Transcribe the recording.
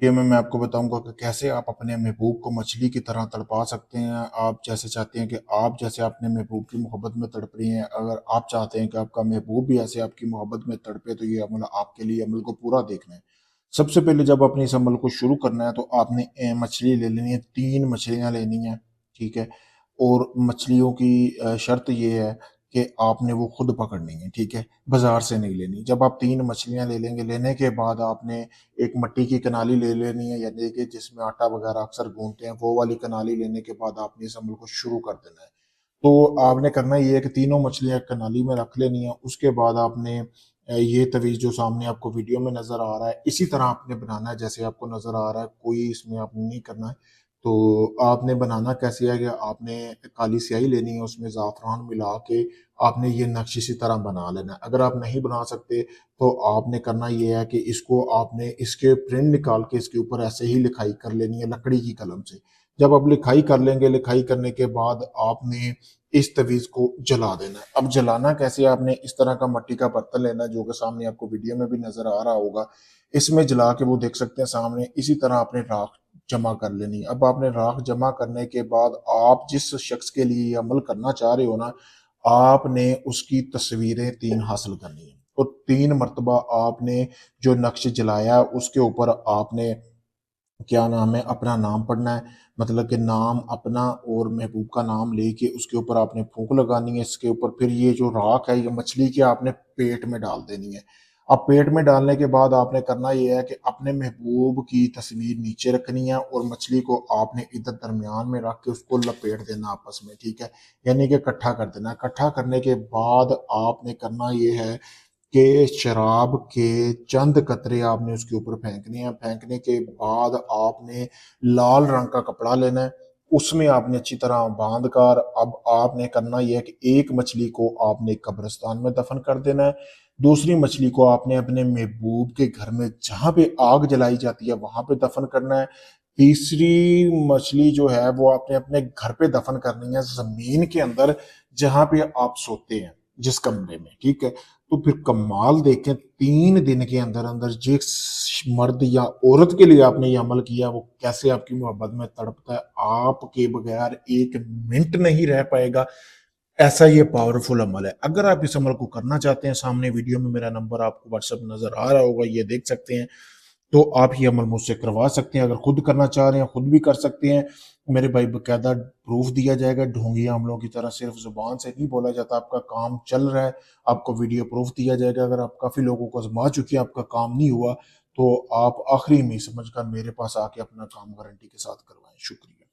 Video में मैं आपको बताऊंगा कि कैसे आप अपने महबूब को मछली की तरह तड़पा सकते हैं। आप जैसे चाहते हैं कि आप जैसे अपने महबूब की मोहब्बत में तड़प रही हैं, अगर आप चाहते हैं कि आपका महबूब भी ऐसे आपकी मोहब्बत में तड़पे, तो ये अमल आपके लिए, अमल को पूरा देखना है। सबसे पहले जब आपने इस अमल को शुरू करना है तो आपने मछली ले लेनी है, 3 मछलियाँ लेनी हैं, ठीक है? और मछलियों की शर्त ये है कि आपने वो खुद पकड़नी है, ठीक है? बाज़ार से नहीं लेनी। जब आप 3 मछलियाँ ले लेंगे, लेने के बाद आपने एक मिट्टी की कनाली ले लेनी है, यानी कि जिसमें आटा वगैरह अक्सर गूंथते हैं, वो वाली कनाली लेने के बाद आपने इस अमल को शुरू कर देना है। तो आपने करना ये है कि तीनों मछलियाँ कनाली में रख लेनी है। उसके बाद आपने ये तवीज़ जो सामने आपको वीडियो में नज़र आ रहा है, इसी तरह आपने बनाना है जैसे आपको नज़र आ रहा है, कोई इसमें आपने नहीं करना है। तो आपने बनाना कैसे है कि आपने काली स्याही लेनी है, उसमें ज़ाफ़रान मिला के आपने ये नक्श इसी तरह बना लेना है। अगर आप नहीं बना सकते तो आपने करना ये है कि इसको आपने इसके प्रिंट निकाल के इसके ऊपर ऐसे ही लिखाई कर लेनी है लकड़ी की कलम से। जब आप लिखाई कर लेंगे, लिखाई करने के बाद आपने इस तवीज़ को जला देना है। अब जलाना कैसे है, आपने इस तरह का मिट्टी का बर्तन लेना है जो कि सामने आपको वीडियो में भी नज़र आ रहा होगा। इसमें जला के वो देख सकते हैं सामने, इसी तरह आपने राख जमा कर लेनी है। अब आपने राख जमा करने के बाद आप जिस शख्स के लिए ये अमल करना चाह रहे हो ना, आपने उसकी तस्वीरें 3 हासिल करनी है और 3 मर्तबा आपने जो नक्श जलाया उसके ऊपर आपने क्या नाम है, अपना नाम पढ़ना है। मतलब कि नाम अपना और महबूब का नाम लेके उसके ऊपर आपने फूंक लगानी है। इसके ऊपर फिर ये जो राख है ये मछली की आपने पेट में डाल देनी है। अब पेट में डालने के बाद आपने करना ये है कि अपने महबूब की तस्वीर नीचे रखनी है और मछली को आपने इधर दरमियान में रख के उसको लपेट देना आपस में, ठीक है? यानी कि इकट्ठा कर देना। इकट्ठा करने के बाद आपने करना ये है कि शराब के चंद कतरे आपने उसके ऊपर फेंकने हैं। फेंकने के बाद आपने लाल रंग का कपड़ा लेना है, उसमें आपने अच्छी तरह बांध कर अब आपने करना यह है कि एक मछली को आपने कब्रिस्तान में दफन कर देना है, दूसरी मछली को आपने अपने महबूब के घर में जहाँ पे आग जलाई जाती है वहां पे दफन करना है, तीसरी मछली जो है वो आपने अपने घर पे दफन करनी है जमीन के अंदर जहां पे आप सोते हैं, जिस कमरे में, ठीक है? तो फिर कमाल देखें, 3 दिन के अंदर अंदर जिस मर्द या औरत के लिए आपने ये अमल किया वो कैसे आपकी मोहब्बत में तड़पता है, आपके बगैर 1 मिनट नहीं रह पाएगा। ऐसा ये पावरफुल अमल है। अगर आप इस अमल को करना चाहते हैं, सामने वीडियो में मेरा नंबर आपको व्हाट्सएप नजर आ रहा होगा, ये देख सकते हैं। तो आप ये अमल मुझसे करवा सकते हैं। अगर खुद करना चाह रहे हैं खुद भी कर सकते हैं। मेरे भाई बकायदा प्रूफ दिया जाएगा, ढोंगिया अमलों की तरह सिर्फ जुबान से नहीं बोला जाता। आपका काम चल रहा है, आपको वीडियो प्रूफ दिया जाएगा। अगर आप काफ़ी लोगों को आजमा चुके हैं, आपका काम नहीं हुआ, तो आप आखिरी में समझ कर मेरे पास आके अपना काम गारंटी के साथ करवाएं। शुक्रिया।